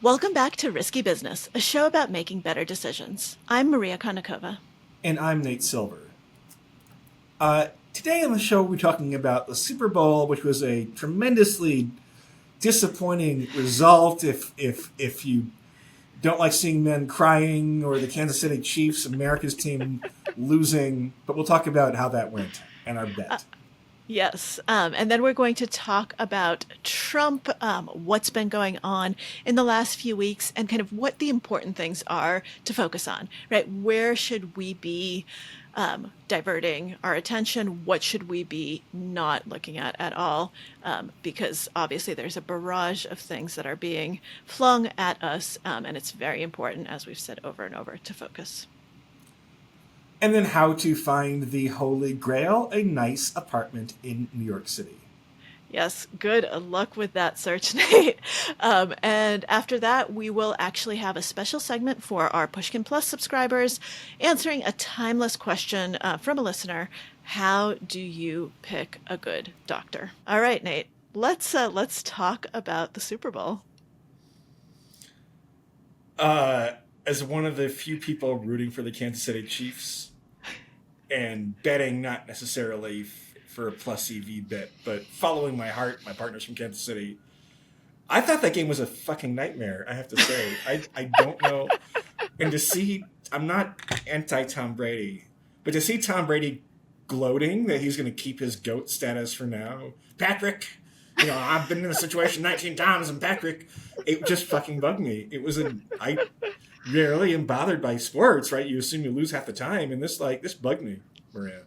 Welcome back to Risky Business, a show about making better decisions. I'm Maria Konnikova. And I'm Nate Silver. Today on the show, we're talking about the Super Bowl, which was a tremendously disappointing result if you don't like seeing men crying or the Kansas City Chiefs, America's team, losing. But we'll talk about how that went and our bet. Yes, and then we're going to talk about Trump, what's been going on in the last few weeks, and kind of what the important things are to focus on, right? Where should we be diverting our attention? What should we be not looking at all? Because obviously there's a barrage of things that are being flung at us, and it's very important, as we've said over and over, to focus. And then how to find the Holy Grail, a nice apartment in New York City. Yes, good luck with that search, Nate. And after that, we will actually have a special segment for our Pushkin Plus subscribers, answering a timeless question from a listener. How do you pick a good doctor? All right, Nate, let's talk about the Super Bowl. As one of the few people rooting for the Kansas City Chiefs and betting not necessarily for a plus EV bet, but following my heart, my partners from Kansas City, I thought that game was a fucking nightmare, I have to say. I don't know. And to see, I'm not anti-Tom Brady, but to see Tom Brady gloating that he's going to keep his GOAT status for now. Patrick, I've been in a situation 19 times, and Patrick, it just fucking bugged me. I rarely am bothered by sports, right? You assume you lose half the time, and this bugged me, Maria.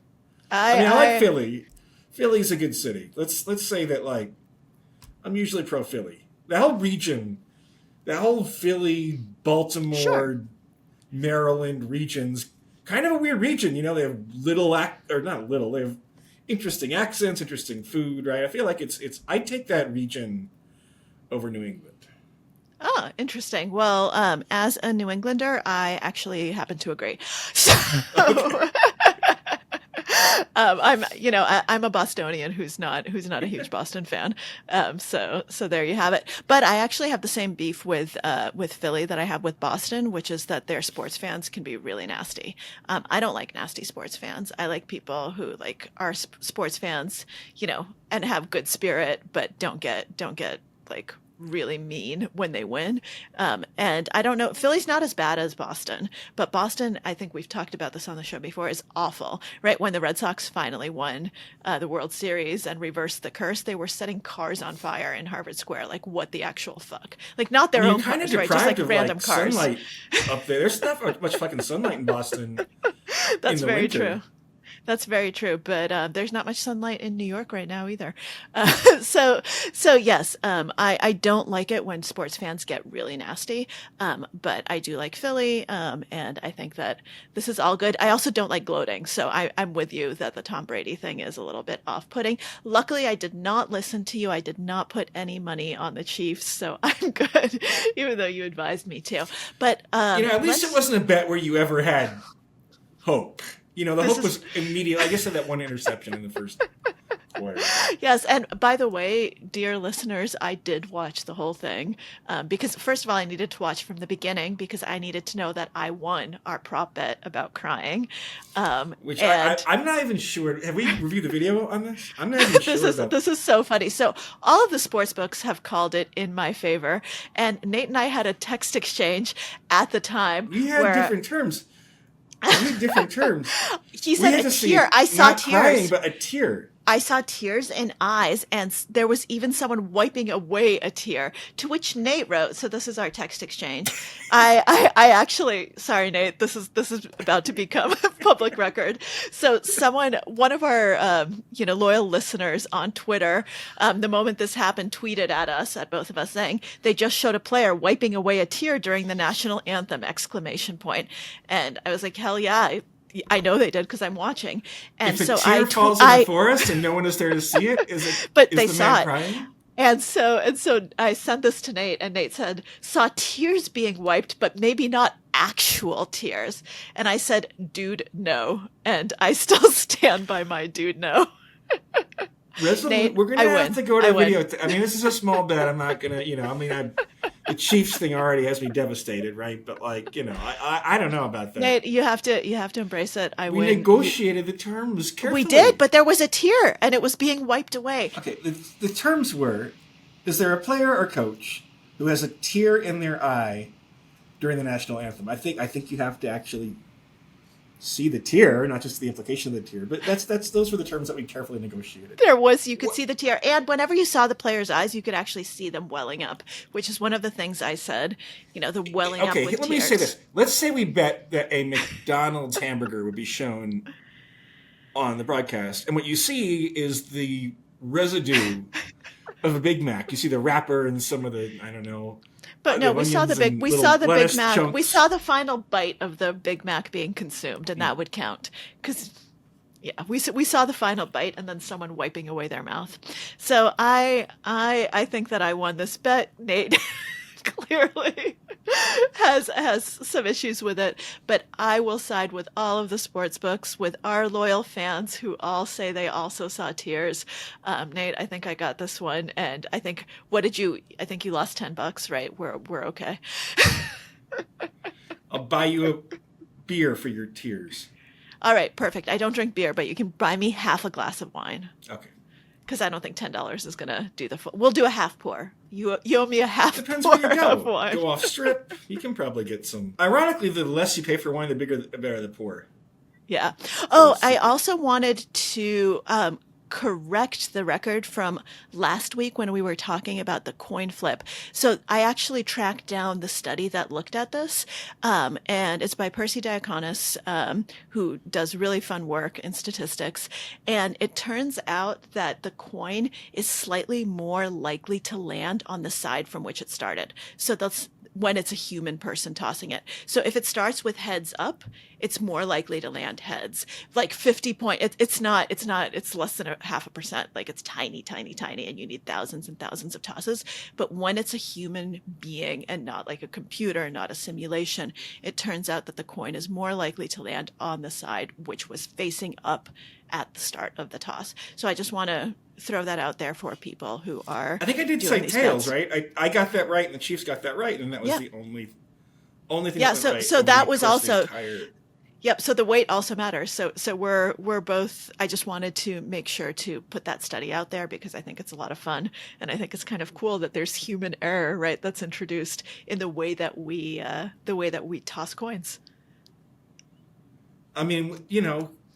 I like Philly. Philly's a good city. Let's say that, I'm usually pro Philly. The whole region, the whole Philly, Baltimore, sure, Maryland region's kind of a weird region. They have they have interesting accents, interesting food, right? I feel like I take that region over New England. Oh, interesting. Well, as a New Englander, I actually happen to agree. So, I'm a Bostonian who's not a huge Boston fan. So there you have it. But I actually have the same beef with Philly that I have with Boston, which is that their sports fans can be really nasty. I don't like nasty sports fans. I like people who are sports fans, and have good spirit, but don't get really mean when they win. And I don't know, Philly's not as bad as Boston, but Boston, I think we've talked about this on the show before, is awful, right? When the Red Sox finally won the World Series and reversed the curse, they were setting cars on fire in Harvard Square. What the actual fuck? Not their own cars, right? Just random cars. Sunlight up there. There's not much fucking sunlight in Boston. That's very true. That's very true, but there's not much sunlight in New York right now either. So yes, I don't like it when sports fans get really nasty, but I do like Philly, and I think that this is all good. I also don't like gloating, so I'm with you that the Tom Brady thing is a little bit off-putting. Luckily, I did not listen to you. I did not put any money on the Chiefs, so I'm good, even though you advised me to. But at least it wasn't a bet where you ever had hope. Hope was immediate. I guess that one interception in the first quarter. Yes, and by the way, dear listeners, I did watch the whole thing because, first of all, I needed to watch from the beginning because I needed to know that I won our prop bet about crying. I'm not even sure. Have we reviewed the video on this? I'm not even sure. This is so funny. So all of the sports books have called it in my favor, and Nate and I had a text exchange at the time. We had different terms. Different terms. He said a tear. I saw tears. Crying, but a tear. I saw tears in eyes, and there was even someone wiping away a tear, to which Nate wrote, so this is our text exchange. I actually, sorry, Nate, this is about to become a public record. So one of our, loyal listeners on Twitter, the moment this happened, tweeted at us, at both of us, saying, they just showed a player wiping away a tear during the National Anthem, ! And I was like, hell yeah, I know they did because I'm watching. And if a tear falls in the forest and no one is there to see it, but is they the saw man it. Crying? And so I sent this to Nate, and Nate said, saw tears being wiped, but maybe not actual tears. And I said, dude, no. And I still stand by my dude, no. Resolute. Nate, We're gonna I have win. to go to I win. video. I mean, this is a small bet. I'm not gonna, the Chiefs thing already has me devastated, right? But like, I don't know about that. Nate, you have to embrace it. I We win. negotiated the terms carefully. We did, but there was a tier, and it was being wiped away. Okay, the terms were: is there a player or coach who has a tear in their eye during the national anthem? I think you have to actually see the tear, not just the implication of the tear. But those were the terms that we carefully negotiated. You could see the tear, and whenever you saw the player's eyes, you could actually see them welling up, which is one of the things I said. The welling up with tears. Okay, let me say this. Let's say we bet that a McDonald's hamburger would be shown on the broadcast, and what you see is the residue of a Big Mac. You see the wrapper and some of the, I don't know. But no, we saw the Big Mac. Chunks. We saw the final bite of the Big Mac being consumed, and that would count. Because, we saw the final bite, and then someone wiping away their mouth. So I think that I won this bet. Nate clearly has some issues with it, but I will side with all of the sports books, with our loyal fans who all say they also saw tears. Nate, I think I got this one, and I think I think you lost $10, right? We're okay. I'll buy you a beer for your tears. All right, perfect. I don't drink beer, but you can buy me half a glass of wine. Okay. Because I don't think $10 is gonna do the full. We'll do a half pour. You owe me a half. Depends pour where you go. of wine. Go off strip. You can probably get some. Ironically, the less you pay for wine, the better the pour. Yeah. Oh, I also wanted to correct the record from last week when we were talking about the coin flip. So I actually tracked down the study that looked at this, and it's by Percy Diaconis, who does really fun work in statistics. And it turns out that the coin is slightly more likely to land on the side from which it started. So that's when it's a human person tossing it. So if it starts with heads up, it's more likely to land heads. Like 50 point, it's less than 0.5%. Like it's tiny, tiny, tiny, and you need thousands and thousands of tosses. But when it's a human being and not like a computer, not a simulation, it turns out that the coin is more likely to land on the side which was facing up at the start of the toss. So I just want to throw that out there for people who are. I think I did say tails, right? I got that right, and the Chiefs got that right, and that was the only thing. Yeah, that went right. So that was also. Entire... Yep. So the weight also matters. So we're both. I just wanted to make sure to put that study out there because I think it's a lot of fun, and I think it's kind of cool that there's human error, right? That's introduced in the way that we toss coins. I mean,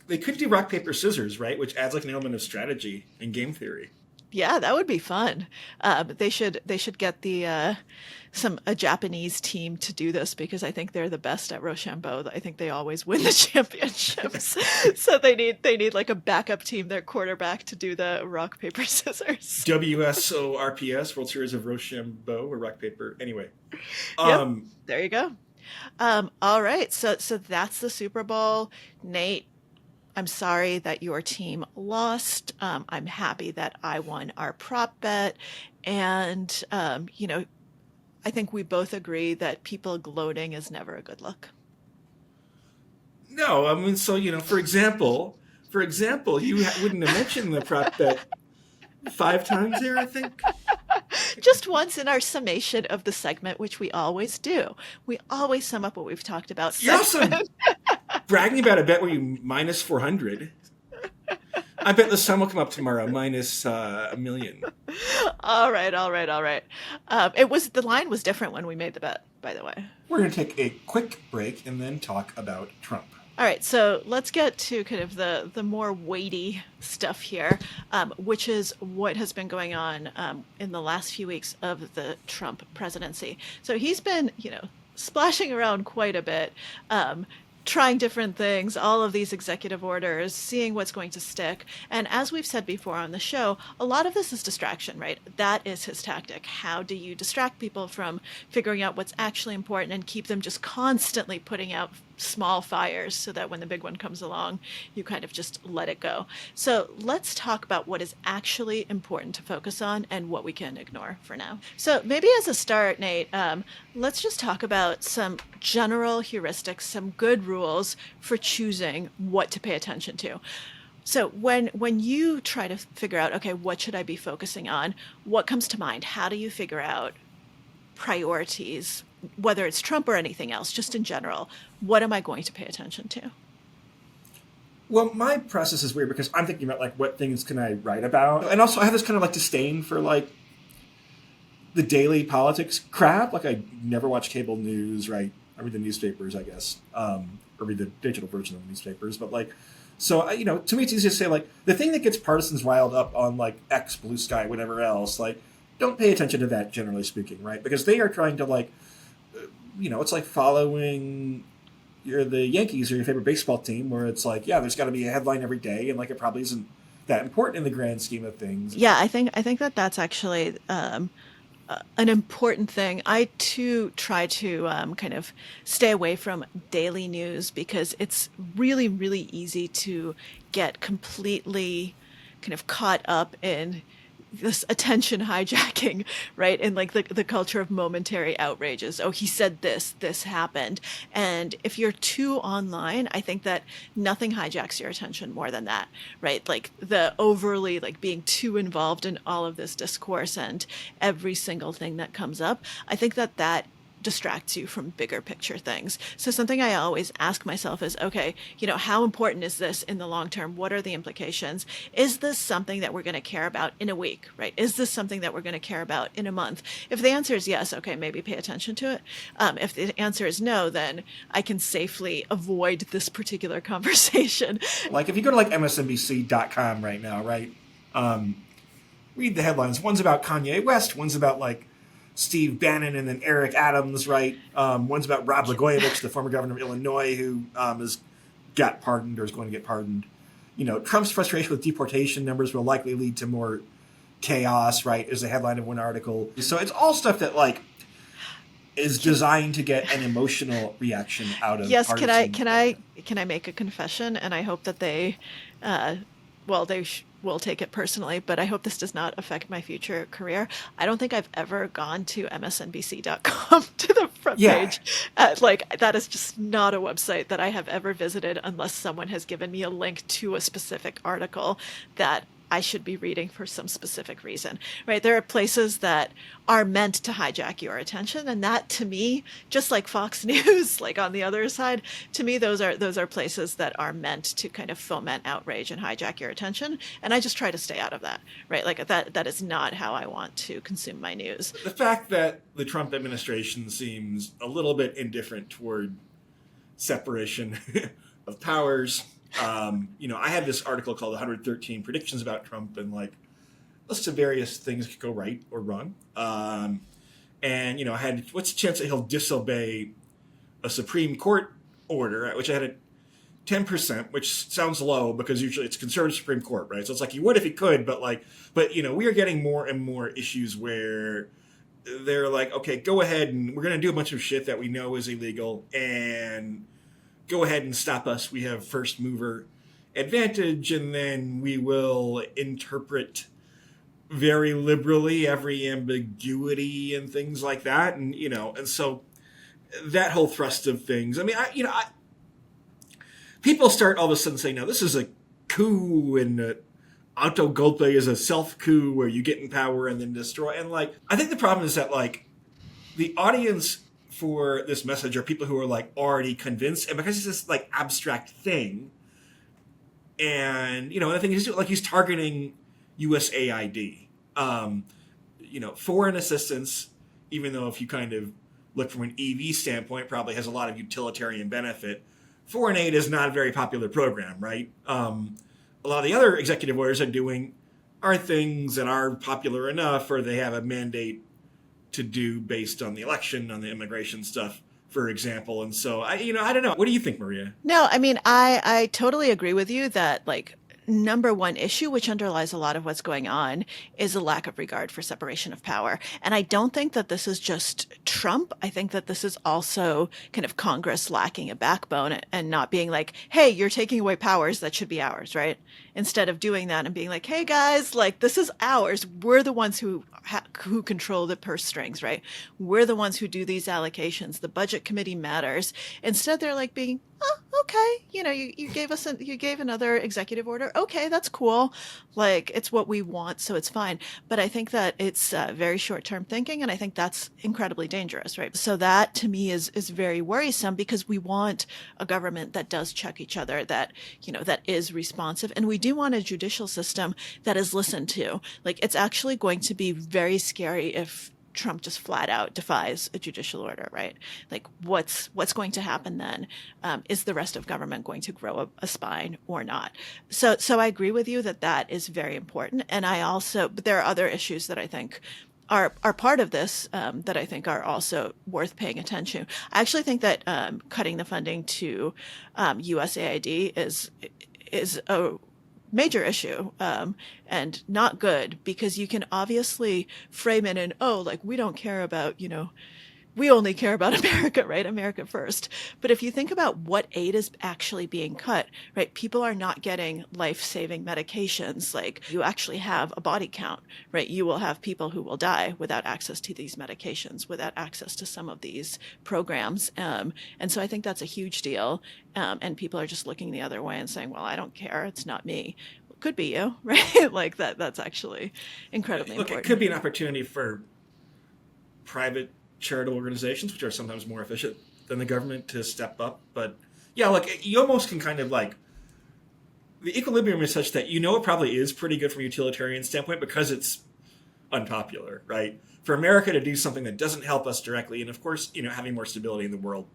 they could do rock, paper, scissors, right? Which adds like an element of strategy and game theory. Yeah, that would be fun. They should get a Japanese team to do this because I think they're the best at Rochambeau. I think they always win the championships. So they need like a backup team, their quarterback, to do the rock, paper, scissors. WSORPS, World Series of Rochambeau, or rock, paper. Anyway. There you go. All right. So that's the Super Bowl. Nate, I'm sorry that your team lost. I'm happy that I won our prop bet. And, I think we both agree that people gloating is never a good look. No, I mean, so, for example, you wouldn't have mentioned the prop bet 5 times there, I think. Just once in our summation of the segment, which we always do. We always sum up what we've talked about. You're also bragging about a bet where you minus 400. I bet the sun will come up tomorrow, minus $1 million. All right. The line was different when we made the bet, by the way. We're going to take a quick break and then talk about Trump. All right, so let's get to kind of the more weighty stuff here, which is what has been going on in the last few weeks of the Trump presidency. So he's been, splashing around quite a bit, trying different things, all of these executive orders, seeing what's going to stick. And as we've said before on the show, a lot of this is distraction, right? That is his tactic. How do you distract people from figuring out what's actually important and keep them just constantly putting out small fires so that when the big one comes along, you kind of just let it go. So let's talk about what is actually important to focus on and what we can ignore for now. So maybe as a start, Nate, let's just talk about some general heuristics, some good rules for choosing what to pay attention to. So when you try to figure out, okay, what should I be focusing on? What comes to mind? How do you figure out priorities, whether it's Trump or anything else, just in general? What am I going to pay attention to? Well, my process is weird because I'm thinking about like what things can I write about, and also I have this kind of like disdain for like the daily politics crap. Like I never watch cable news, right? I read the newspapers, I guess, or read the digital version of the newspapers. But like, so to me, it's easy to say like the thing that gets partisans riled up on like X, Blue Sky, whatever else. Like, don't pay attention to that, generally speaking, right? Because they are trying to like, it's like following you're the Yankees or your favorite baseball team, where it's like, yeah, there's got to be a headline every day, and like it probably isn't that important in the grand scheme of things. Yeah, I think that that's actually an important thing. I too try to kind of stay away from daily news because it's really, really easy to get completely kind of caught up in this attention hijacking, right? And like the culture of momentary outrages. Oh, he said this happened. And if you're too online, I think that nothing hijacks your attention more than that, right? Like the overly like being too involved in all of this discourse and every single thing that comes up. I think that that distracts you from bigger picture things. So something I always ask myself is, okay, how important is this in the long term? What are the implications? Is this something that we're going to care about in a week, right? Is this something that we're going to care about in a month? If the answer is yes, okay, maybe pay attention to it. If the answer is no, then I can safely avoid this particular conversation. Like if you go to like msnbc.com right now, right? Read the headlines. One's about Kanye West. One's about like Steve Bannon and then Eric Adams, right? One's about Rod Blagojevich, the former governor of Illinois, who has got pardoned or is going to get pardoned. Trump's frustration with deportation numbers will likely lead to more chaos, right? Is the headline of one article. So it's all stuff that like is designed to get an emotional reaction out of. Yes, can I make a confession? And I hope that they will take it personally, but I hope this does not affect my future career. I don't think I've ever gone to msnbc.com to the front page. Like that is just not a website that I have ever visited unless someone has given me a link to a specific article that I should be reading for some specific reason, right? There are places that are meant to hijack your attention. And that to me, just like Fox News, like on the other side, to me, those are places that are meant to kind of foment outrage and hijack your attention. And I just try to stay out of that, right? Like that is not how I want to consume my news. The fact that the Trump administration seems a little bit indifferent toward separation of powers. I had this article called 113 Predictions About Trump and like lists of various things that could go right or wrong. I had what's the chance that he'll disobey a Supreme Court order, which I had at 10%, which sounds low because usually it's conservative Supreme Court, right? So it's like he would if he could, but we are getting more and more issues where they're like, okay, go ahead and we're going to do a bunch of shit that we know is illegal and go ahead and stop us. We have first mover advantage, and then we will interpret very liberally every ambiguity and things like that. And, and so that whole thrust of things, I mean, people start all of a sudden saying, no, this is a coup and auto golpe is a self coup where you get in power and then destroy. And like, I think the problem is that like the audience for this message are people who are like already convinced, and because it's this like abstract thing, and and the thing is like he's targeting USAID, foreign assistance, even though if you kind of look from an EV standpoint, probably has a lot of utilitarian benefit. Foreign aid is not a very popular program, right? A lot of the other executive orders are doing are things that are popular enough, or they have a mandate to do based on the election, on the immigration stuff, for example. And so I don't know. What do you think, Maria? No, I mean, I totally agree with you that like number one issue, which underlies a lot of what's going on, is a lack of regard for separation of power. And I don't think that this is just Trump. I think that this is also kind of Congress lacking a backbone and not being like, hey, you're taking away powers that should be ours, right? Instead of doing that and being like, hey guys, like this is ours. We're the ones who control the purse strings, right? We're the ones who do these allocations. The budget committee matters. Instead, they're like being, oh, okay, you gave us you gave another executive order. Okay, that's cool. Like, it's what we want, so it's fine. But I think that it's very short-term thinking, and I think that's incredibly dangerous, right? So that to me is very worrisome, because we want a government that does check each other, that that is responsive, and we do want a judicial system that is listened to. Like, it's actually going to be very scary if Trump just flat out defies a judicial order, right? Like, what's going to happen then? Is the rest of government going to grow a spine or not? So I agree with you that that is very important. And but there are other issues that I think are part of this, that I think are also worth paying attention to. I actually think that cutting the funding to USAID is a major issue, and not good, because you can obviously frame it in, oh, like, we don't care about, we only care about America, right? America first. But if you think about what aid is actually being cut, right? People are not getting life-saving medications. Like, you actually have a body count, right? You will have people who will die without access to these medications, without access to some of these programs. And so I think that's a huge deal. And people are just looking the other way and saying, well, I don't care. It's not me. It could be you, right? Like, that's actually incredibly important. It could be an opportunity for private charitable organizations, which are sometimes more efficient than the government, to step up. But yeah, like, you almost can kind of, like, the equilibrium is such that it probably is pretty good from a utilitarian standpoint, because it's unpopular, right? For America to do something that doesn't help us directly, and of course, having more stability in the world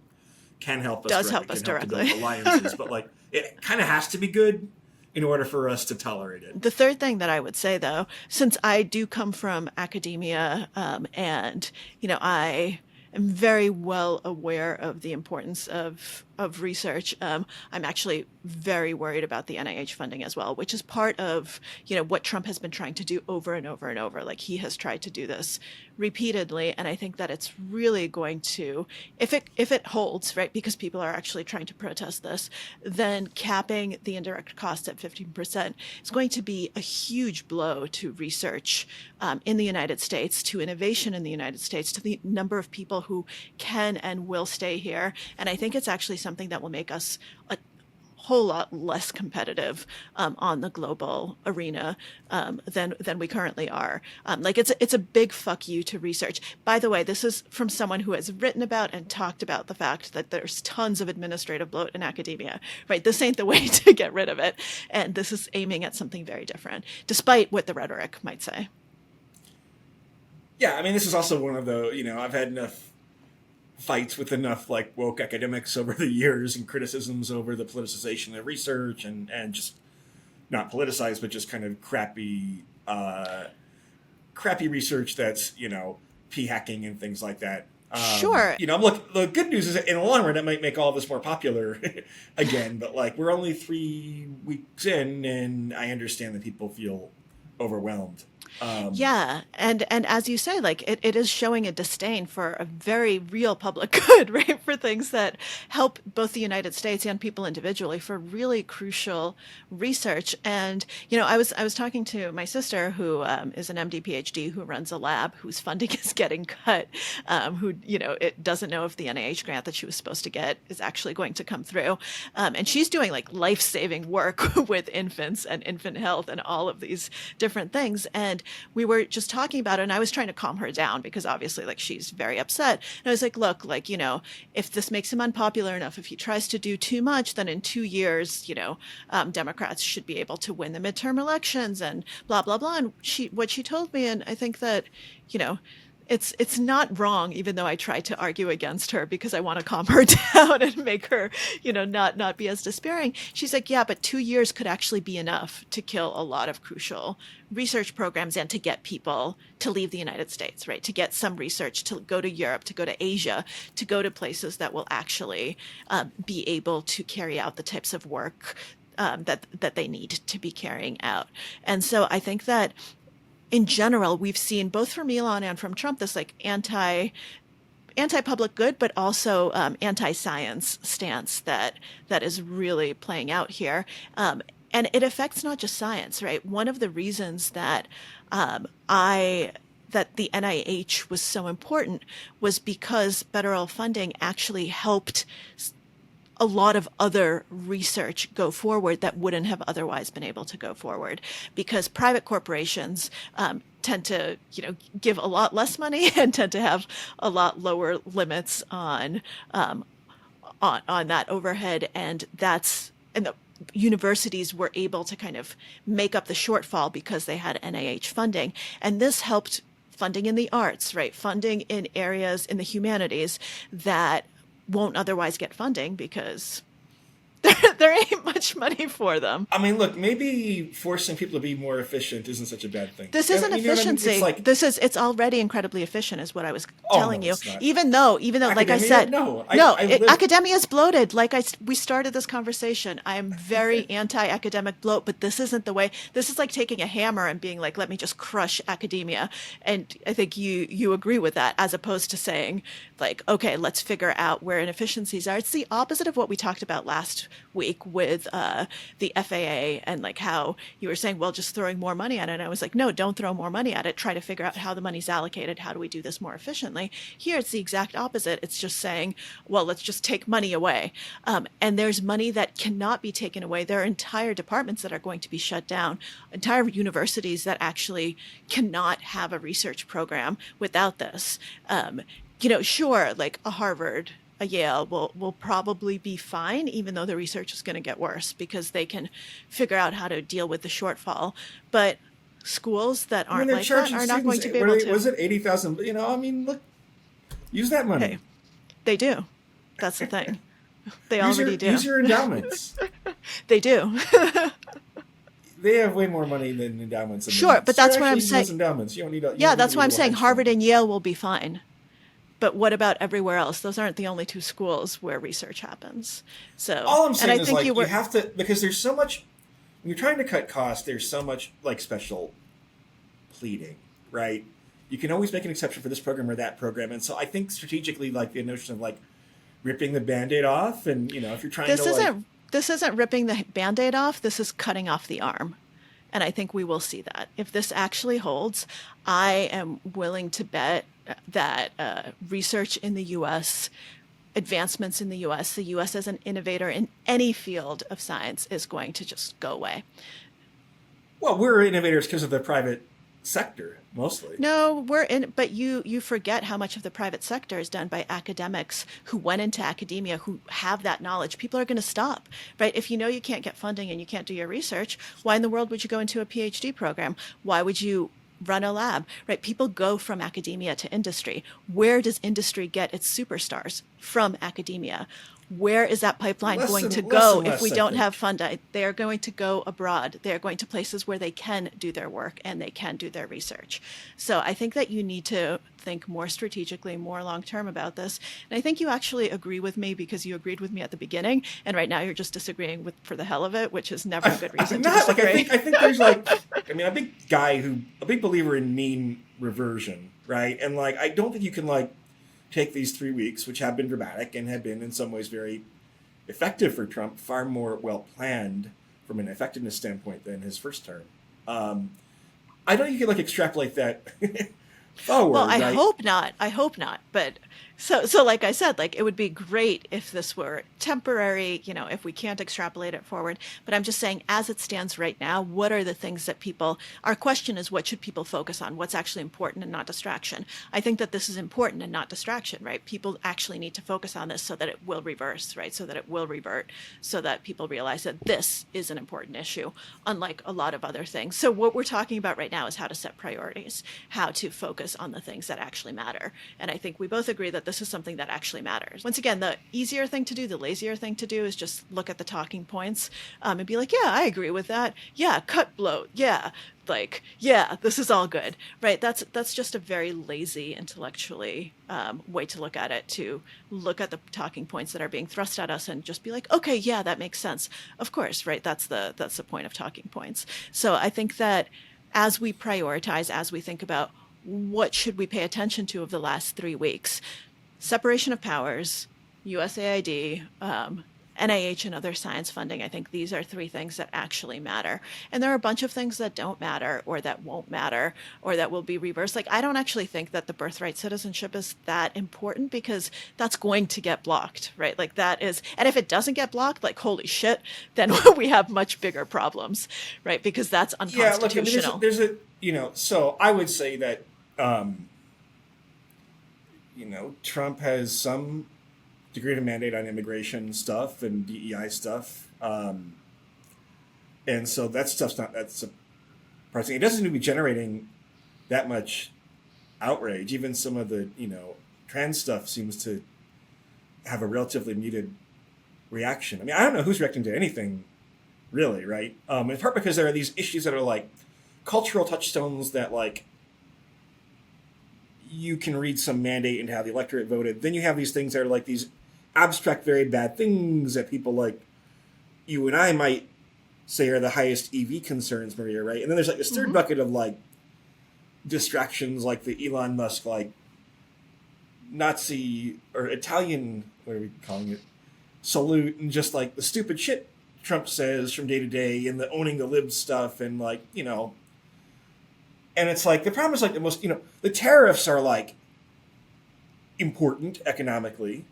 can help us. Does help us directly. Help alliances, but like, it kind of has to be good in order for us to tolerate it. The third thing that I would say, though, since I do come from academia, and I am very well aware of the importance of research, I'm actually very worried about the NIH funding as well, which is part of what Trump has been trying to do over and over and over. Like, he has tried to do this repeatedly, and I think that it's really going to, if it holds, right, because people are actually trying to protest this, then capping the indirect costs at 15% is going to be a huge blow to research in the United States, to innovation in the United States, to the number of people who can and will stay here. And I think it's actually something that will make us a whole lot less competitive on the global arena than we currently are. Like, it's a big fuck you to research. By the way, this is from someone who has written about and talked about the fact that there's tons of administrative bloat in academia, right? This ain't the way to get rid of it. And this is aiming at something very different, despite what the rhetoric might say. Yeah, I mean, this is also one of the, I've had enough fights with enough, like, woke academics over the years, and criticisms over the politicization of research, and just not politicized, but just kind of crappy research that's, p hacking and things like that. Sure. Look, the good news is that in the long run, it might make all this more popular again, but, like, we're only 3 weeks in, and I understand that people feel overwhelmed. Yeah. And as you say, like, it is showing a disdain for a very real public good, right? For things that help both the United States and people individually, for really crucial research. And, I was talking to my sister, who is an MD PhD, who runs a lab whose funding is getting cut, who, it doesn't know if the NIH grant that she was supposed to get is actually going to come through. And she's doing, like, life-saving work with infants and infant health and all of these different things. And we were just talking about it, and I was trying to calm her down, because obviously, like, she's very upset. And I was like, look, like, if this makes him unpopular enough, if he tries to do too much, then in 2 years, Democrats should be able to win the midterm elections and blah, blah, blah. And what she told me, and I think that, it's not wrong, even though I try to argue against her, because I want to calm her down and make her, not be as despairing. She's like, yeah, but 2 years could actually be enough to kill a lot of crucial research programs, and to get people to leave the United States, right? To get some research to go to Europe, to go to Asia, to go to places that will actually be able to carry out the types of work that they need to be carrying out. And so I think that, in general, we've seen, both from Elon and from Trump, this, like, anti-public good, but also anti-science stance that is really playing out here. And it affects not just science, right? One of the reasons that that the NIH was so important was because federal funding actually helped a lot of other research go forward that wouldn't have otherwise been able to go forward, because private corporations tend to, give a lot less money and tend to have a lot lower limits on that overhead, and the universities were able to kind of make up the shortfall because they had NIH funding, and this helped funding in the arts, right? Funding in areas in the humanities that won't otherwise get funding because there ain't much money for them. I mean, look, maybe forcing people to be more efficient isn't such a bad thing. This isn't efficiency. It's like, it's already incredibly efficient, is what I was telling you. Even though, academia, like I said, academia is bloated. We started this conversation. I am very anti-academic bloat, but this isn't the way. This is like taking a hammer and being like, let me just crush academia. And I think you agree with that, as opposed to saying, like, okay, let's figure out where inefficiencies are. It's the opposite of what we talked about last week with the FAA, and like how you were saying, well, just throwing more money at it. And I was like, no, don't throw more money at it. Try to figure out how the money's allocated. How do we do this more efficiently? Here, it's the exact opposite. It's just saying, well, let's just take money away. And there's money that cannot be taken away. There are entire departments that are going to be shut down, entire universities that actually cannot have a research program without this. Sure, like a Harvard, a Yale will probably be fine, even though the research is going to get worse because they can figure out how to deal with the shortfall. But schools that aren't like that are not going to be able to. Was it 80,000? Look, use that money. Hey, they do. That's the thing. They already do. Use your endowments. They do. They have way more money than endowments. Sure, but that's what I'm saying. Endowments. You don't need. That's why I'm saying Harvard and Yale will be fine. But what about everywhere else? Those aren't the only two schools where research happens. So all I'm saying is you have to, because there's so much, when you're trying to cut costs, there's so much like special pleading, right? You can always make an exception for this program or that program. And so I think strategically, like the notion of like ripping the Band-Aid off, and if you're trying this isn't ripping the Band-Aid off, this is cutting off the arm. And I think we will see that. If this actually holds, I am willing to bet that research in the U.S., advancements in the U.S. as an innovator in any field of science is going to just go away. Well, we're innovators because of the private sector, mostly. No, but you forget how much of the private sector is done by academics who went into academia, who have that knowledge. People are going to stop, right? If you know you can't get funding and you can't do your research, why in the world would you go into a PhD program? Why would you run a lab, right? People go from academia to industry. Where does industry get its superstars? From academia. Where is that pipeline going to go if we don't have funding? They are going to go abroad. They are going to places where they can do their work and they can do their research. So I think that you need to think more strategically, more long-term about this. And I think you actually agree with me because you agreed with me at the beginning, and right now you're just disagreeing for the hell of it, which is never a good reason to disagree. I think there's a big believer in mean reversion, right? And I don't think you can take these 3 weeks, which have been dramatic and have been in some ways very effective for Trump, far more well planned from an effectiveness standpoint than his first term. I don't think you can extrapolate that forward. Well, I hope not. But so like I said, it would be great if this were temporary, if we can't extrapolate it forward. But I'm just saying, as it stands right now, what are the things that our question is, what should people focus on? What's actually important and not distraction? I think that this is important and not distraction, right? People actually need to focus on this so that it will reverse, right? So that it will revert, so that people realize that this is an important issue, unlike a lot of other things. So what we're talking about right now is how to set priorities, how to focus on the things that actually matter. And I think we both agree that this is something that actually matters. Once again, the easier thing to do, the lazier thing to do is just look at the talking points and be like, yeah, I agree with that. Yeah, cut bloat. Yeah, yeah, this is all good, right? That's just a very lazy intellectually way to look at it, to look at the talking points that are being thrust at us and just be like, okay, yeah, that makes sense. Of course, right? That's the point of talking points. So I think that as we prioritize, as we think about what should we pay attention to of the last 3 weeks, separation of powers, USAID, NIH and other science funding. I think these are three things that actually matter. And there are a bunch of things that don't matter or that won't matter or that will be reversed. Like, I don't actually think that the birthright citizenship is that important because that's going to get blocked, right? Like that is, and if it doesn't get blocked, like, holy shit, then we have much bigger problems, right? Because that's unconstitutional. Yeah, look, there's a so I would say that, Trump has some degree of mandate on immigration stuff and DEI stuff. And so that stuff's not that surprising. It doesn't seem to be generating that much outrage. Even some of the, trans stuff seems to have a relatively muted reaction. I mean, I don't know who's reacting to anything, really, right? In part because there are these issues that are like cultural touchstones that, like, you can read some mandate into how the electorate voted. Then you have these things that are like these abstract, very bad things that people like you and I might say are the highest EV concerns, Maria, right? And then there's like this third bucket of like distractions, like the Elon Musk, like Nazi or Italian, what are we calling it? Salute, and just like the stupid shit Trump says from day to day, and the owning the libs stuff, and like, and it's like the problem is like the most, the tariffs are like important economically.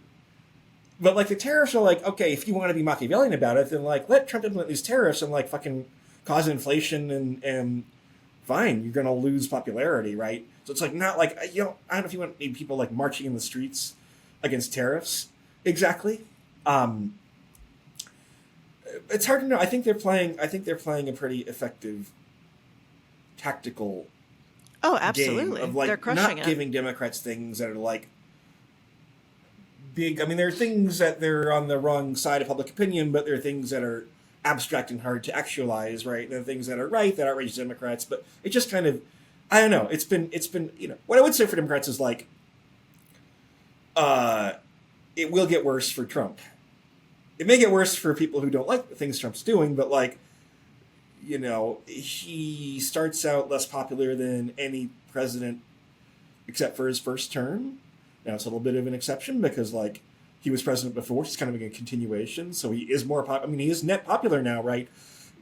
But, like, the tariffs are like, okay, if you want to be Machiavellian about it, then, like, let Trump implement these tariffs and, like, fucking cause inflation and fine, you're going to lose popularity, right? So it's, like, not like, I don't know if you want people, like, marching in the streets against tariffs exactly. It's hard to know. I think they're playing a pretty effective tactical absolutely. game of, like, they're crushing not it. giving Democrats things that are, like, big. I mean, there are things that they're on the wrong side of public opinion, but there are things that are abstract and hard to actualize, right? And there are things that are right that outrage Democrats, but it just kind of, I don't know. It's been, what I would say for Democrats is like, it will get worse for Trump. It may get worse for people who don't like the things Trump's doing, but like, he starts out less popular than any president except for his first term. Now, it's a little bit of an exception because, like, he was president before. He's kind of a continuation. So he is more popular. I mean, he is net popular now, right?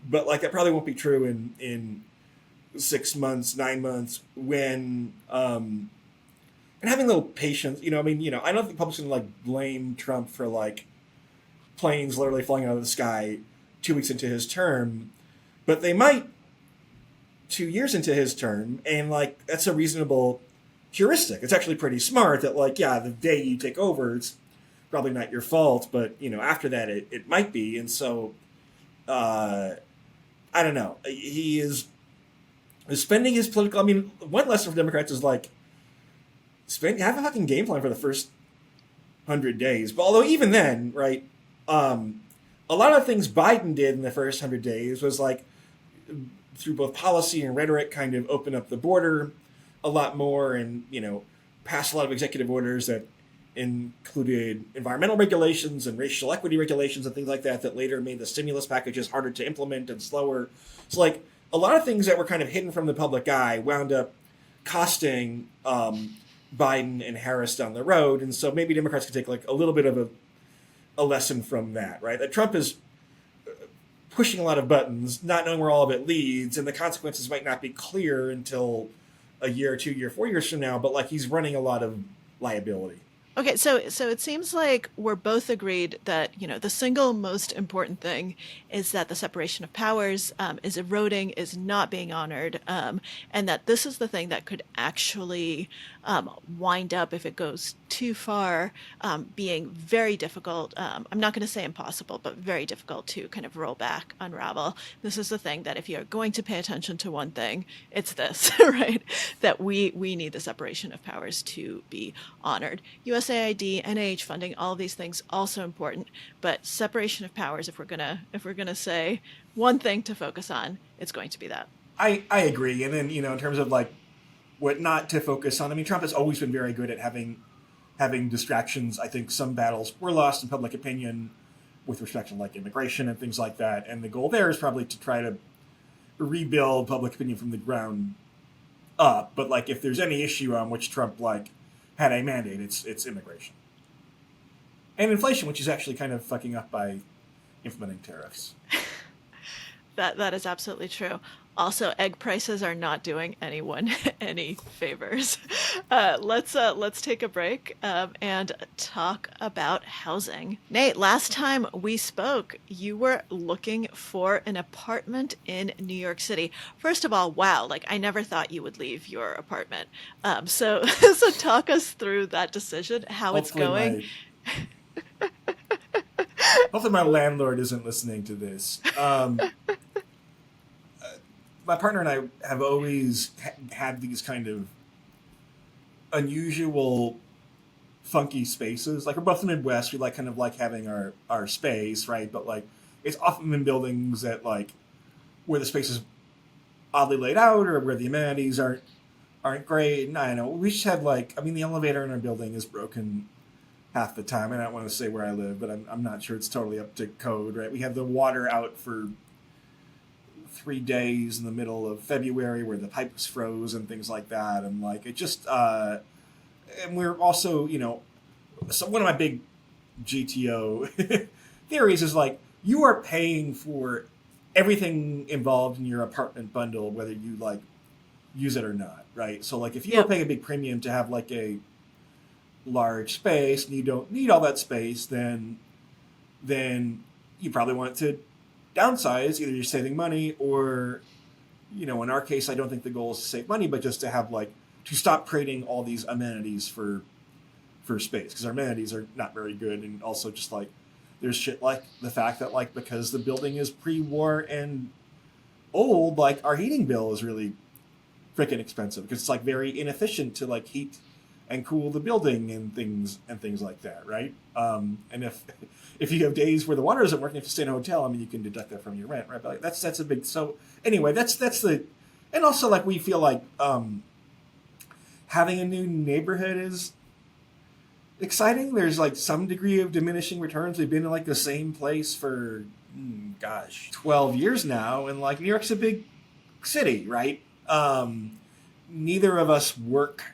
But, like, that probably won't be true in 6 months, 9 months when, and having a little patience, I don't think Republicans can, like, blame Trump for, like, planes literally flying out of the sky 2 weeks into his term. But they might 2 years into his term. And, like, that's a reasonable heuristic. It's actually pretty smart that, like, yeah, the day you take over, it's probably not your fault, but, after that, it might be. And so, I don't know. He is spending his political, one lesson for Democrats is, like, have a fucking game plan for the first 100 days. But although even then, right, a lot of things Biden did in the first 100 days was, like, through both policy and rhetoric, kind of open up the border a lot more and, pass a lot of executive orders that included environmental regulations and racial equity regulations and things like that later made the stimulus packages harder to implement and slower. So, like, a lot of things that were kind of hidden from the public eye wound up costing Biden and Harris down the road. And so maybe Democrats could take, like, a little bit of a lesson from that, right? That Trump is pushing a lot of buttons, not knowing where all of it leads, and the consequences might not be clear until a year, 2 year, 4 years from now, but like he's running a lot of liability. Okay, so it seems like we're both agreed that, the single most important thing is that the separation of powers is eroding, is not being honored, and that this is the thing that could actually wind up, if it goes too far, being very difficult. I'm not going to say impossible, but very difficult to kind of roll back, unravel. This is the thing that if you're going to pay attention to one thing, it's this, right? That we need the separation of powers to be honored. USAID, NIH funding, all of these things also important, but separation of powers, if we're gonna say one thing to focus on, it's going to be that. I agree. And then, in terms of like what not to focus on, Trump has always been very good at having distractions. I think some battles were lost in public opinion with respect to like immigration and things like that. And the goal there is probably to try to rebuild public opinion from the ground up. But like if there's any issue on which Trump like had a mandate, it's immigration. And inflation, which is actually kind of fucking up by implementing tariffs. That is absolutely true. Also, egg prices are not doing anyone any favors. Let's take a break and talk about housing. Nate, last time we spoke, you were looking for an apartment in New York City. First of all, wow, like I never thought you would leave your apartment. So so talk us through that decision, how it's Hopefully going. hopefully my landlord isn't listening to this. My partner and I have always had these kind of unusual, funky spaces. Like we're both in the Midwest, we kind of like having our space, right? But like it's often in buildings that like where the space is oddly laid out or where the amenities aren't great. And I don't know. We just have the elevator in our building is broken half the time. And I don't want to say where I live, but I'm not sure it's totally up to code, right? We have the water out for 3 days in the middle of February where the pipe was froze and things like that. And like, it just, and we're also, so one of my big GTO theories is like, you are paying for everything involved in your apartment bundle, whether you like use it or not. Right. So like, if you are paying a big premium to have like a large space and you don't need all that space, then you probably want to downsize. Either you're saving money or, in our case, I don't think the goal is to save money, but just to have to stop creating all these amenities for space, because our amenities are not very good. And also just there's shit like the fact that because the building is pre-war and old, our heating bill is really freaking expensive because it's very inefficient to heat and cool the building and things like that, right? And if you have days where the water isn't working, if you stay in a hotel, you can deduct that from your rent, right? But that's a big. So anyway, that's the, and also we feel having a new neighborhood is exciting. There's some degree of diminishing returns. We've been in the same place for 12 years now, and New York's a big city, right? Neither of us work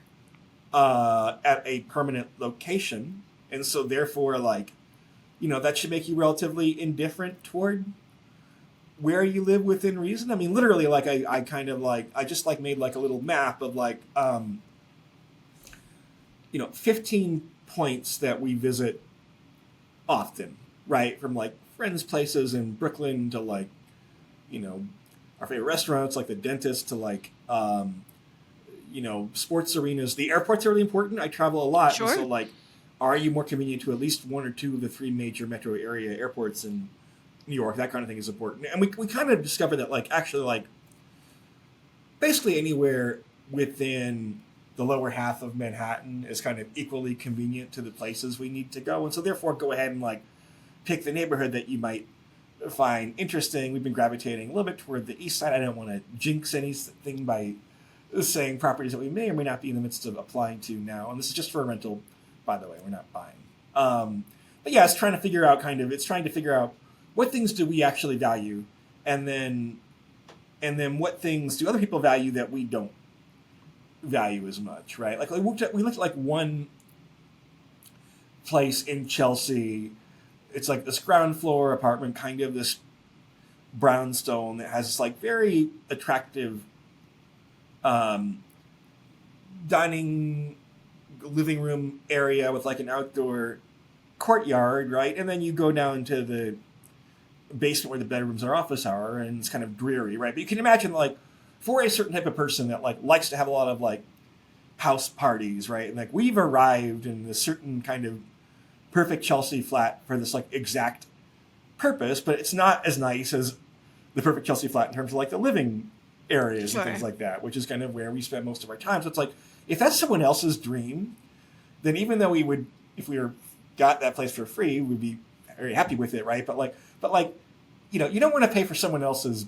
at a permanent location, and so therefore that should make you relatively indifferent toward where you live within reason. Literally I kind of I just made a little map of 15 points that we visit often, right? From friends' places in Brooklyn to our favorite restaurants like the dentist to sports arenas. The airports are really important. I travel a lot. Sure. And so are you more convenient to at least one or two of the three major metro area airports in New York? That kind of thing is important. And we kind of discovered that actually basically anywhere within the lower half of Manhattan is kind of equally convenient to the places we need to go. And so therefore go ahead and pick the neighborhood that you might find interesting. We've been gravitating a little bit toward the east side. I don't want to jinx anything by saying properties that we may or may not be in the midst of applying to now. And this is just for a rental, by the way, we're not buying. But yeah, it's trying to figure out what things do we actually value, and then what things do other people value that we don't value as much, right? We looked at one place in Chelsea. It's this ground floor apartment, kind of this brownstone that has this very attractive dining living room area with an outdoor courtyard, right? And then you go down to the basement where the bedrooms are office hour, and it's kind of dreary, right? But you can imagine for a certain type of person that likes to have a lot of house parties, right? And we've arrived in a certain kind of perfect Chelsea flat for this exact purpose, but it's not as nice as the perfect Chelsea flat in terms of the living areas and things like that, which is kind of where we spend most of our time. So it's if that's someone else's dream, then even though we would, if we got that place for free, we'd be very happy with it, right? But you don't want to pay for someone else's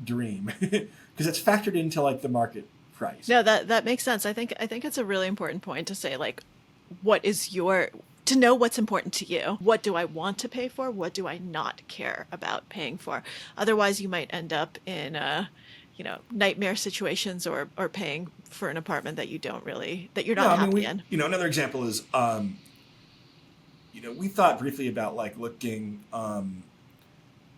dream because it's factored into the market price. No, that makes sense. I think it's a really important point to say what is to know what's important to you. What do I want to pay for? What do I not care about paying for? Otherwise, you might end up in nightmare situations or paying for an apartment that you're not happy in. Another example is, we thought briefly about looking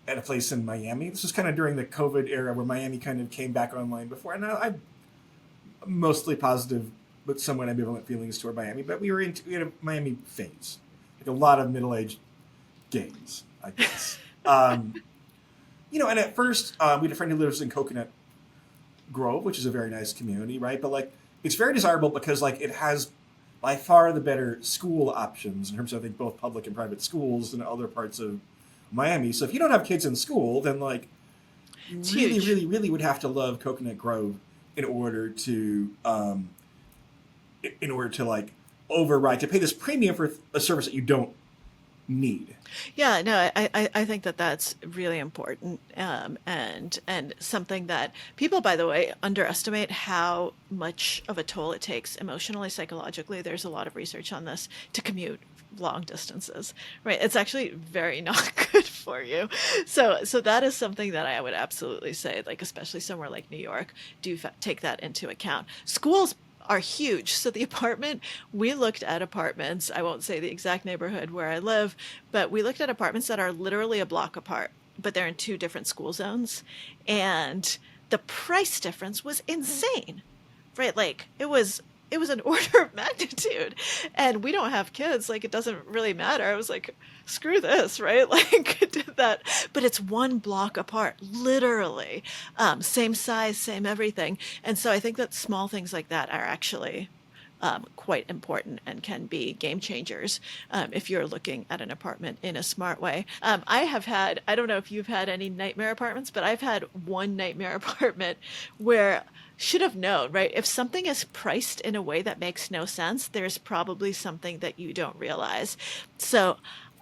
at a place in Miami. This was kind of during the COVID era where Miami kind of came back online before. And I'm mostly positive, but somewhat ambivalent feelings toward Miami. But we had a Miami phase, like a lot of middle-aged gays, I guess. You know, and at first we had a friend who lives in Coconut Grove, which is a very nice community, right? But like, it's very desirable because like it has by far the better school options in terms of, I think, both public and private schools than other parts of Miami. So if you don't have kids in school, then like you really, really, really would have to love Coconut Grove in order to like override, to pay this premium for a service that you don't need. Yeah, no, I think that that's really important, and something that people, by the way, underestimate how much of a toll it takes emotionally, psychologically. There's a lot of research on this to commute long distances, right? It's actually very not good for you. So that is something that I would absolutely say, like, especially somewhere like New York, do take that into account. Schools are huge. So we looked at apartments, I won't say the exact neighborhood where I live, but we looked at apartments that are literally a block apart, but they're in two different school zones. And the price difference was insane, right? Like it was an order of magnitude, and we don't have kids. Like, it doesn't really matter. I was like, screw this, right? Like, did that, but it's one block apart, literally, same size, same everything. And so I think that small things like that are actually quite important and can be game changers if you're looking at an apartment in a smart way. I don't know if you've had any nightmare apartments, but I've had one nightmare apartment where should have known, right? If something is priced in a way that makes no sense, there's probably something that you don't realize. So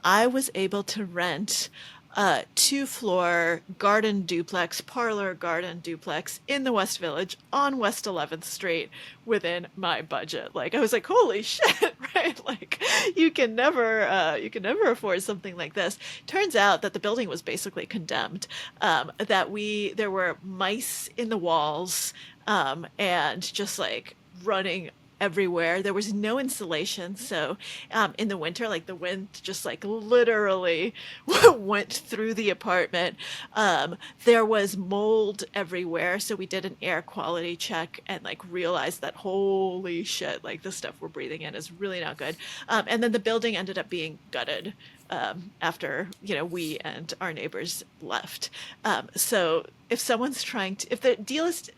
I was able to rent a 2-floor garden duplex, parlor garden duplex in the West Village on West 11th Street within my budget. Like, I was like, holy shit, right? Like, you can never afford something like this. Turns out that the building was basically condemned, there were mice in the walls, and just like running everywhere. There was no insulation, so in the winter, like, the wind just like literally went through the apartment. There was mold everywhere, so we did an air quality check and like realized that holy shit, like the stuff we're breathing in is really not good. And then the building ended up being gutted after we and our neighbors left. So if the deal is,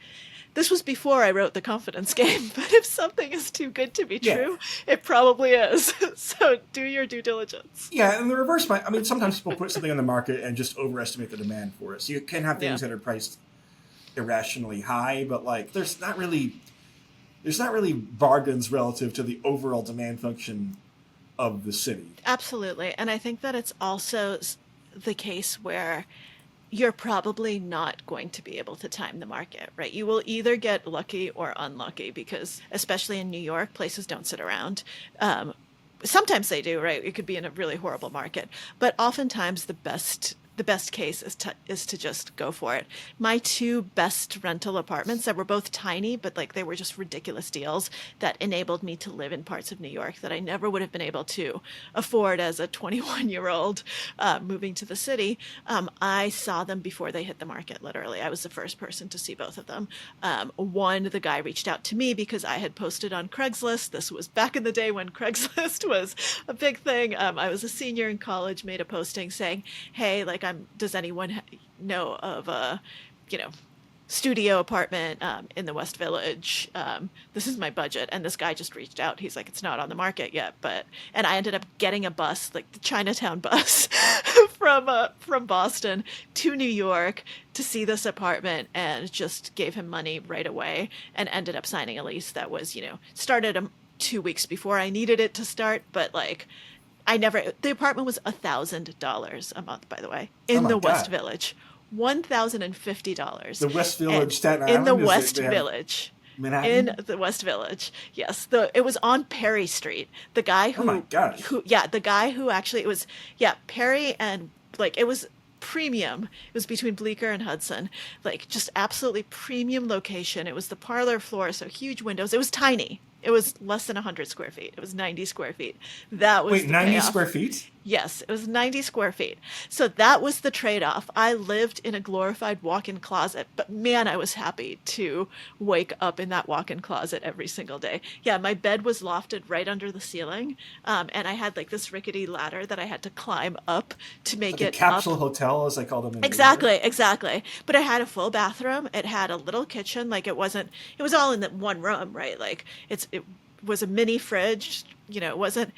this was before I wrote The Confidence Game, but if something is too good to be true, it probably is. So do your due diligence. Yeah, and the reverse, I mean, sometimes people put something on the market and just overestimate the demand for it. So you can have things that are priced irrationally high, but like there's not really bargains relative to the overall demand function of the city. Absolutely. And I think that it's also the case where you're probably not going to be able to time the market, right? You will either get lucky or unlucky, because especially in New York, places don't sit around. Sometimes they do, right? It could be in a really horrible market, but oftentimes the best case is to just go for it. My two best rental apartments that were both tiny, but like they were just ridiculous deals that enabled me to live in parts of New York that I never would have been able to afford as a 21-year-old moving to the city. I saw them before they hit the market, literally. I was the first person to see both of them. One, the guy reached out to me because I had posted on Craigslist. This was back in the day when Craigslist was a big thing. I was a senior in college, made a posting saying, hey, like, does anyone know of a, studio apartment in the West Village? This is my budget. And this guy just reached out. He's like, it's not on the market yet, and I ended up getting a bus, like the Chinatown bus, from Boston to New York to see this apartment, and just gave him money right away, and ended up signing a lease that was, started 2 weeks before I needed it to start, but like, the apartment was $1,000 a month, by the way, in the West Village. $1,050. The West Village, Staten Island? In the West Village. Manhattan? In the West Village, yes. It was on Perry Street. The guy who... Oh my gosh. The guy who actually... It was, Perry and, like, it was premium. It was between Bleecker and Hudson. Like, just absolutely premium location. It was the parlor floor, so huge windows. It was tiny. It was less than 100 square feet. It was 90 square feet. That was Wait, 90 square feet? Yes, it was 90 square feet. So that was the trade-off. I lived in a glorified walk-in closet, but man, I was happy to wake up in that walk-in closet every single day. Yeah, my bed was lofted right under the ceiling, and I had like this rickety ladder that I had to climb up to make Like a it capsule up. hotel, as I call them in Exactly, exactly. But it had a full bathroom. It had a little kitchen. Like it wasn't. It was all in that one room, right? Like it was a mini fridge. You know, it wasn't.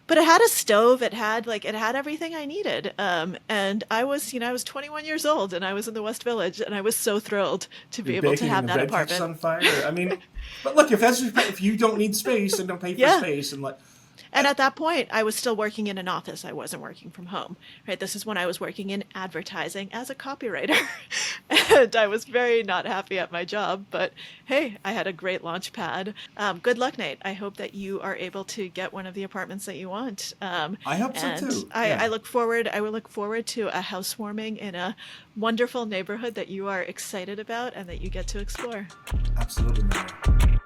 But it had a stove. It had everything I needed. And I was, I was 21 years old, and I was in the West Village, and I was so thrilled to be You're able to baking have and the that bread catches apartment. on fire. I mean, but look, if you don't need space, then don't pay for Yeah. space, and like. And at that point, I was still working in an office. I wasn't working from home, right? This is when I was working in advertising as a copywriter. And I was very not happy at my job, but hey, I had a great launch pad. Good luck, Nate. I hope that you are able to get one of the apartments that you want. I hope so And too. I, Yeah. I will look forward to a housewarming in a wonderful neighborhood that you are excited about and that you get to explore. Absolutely, man.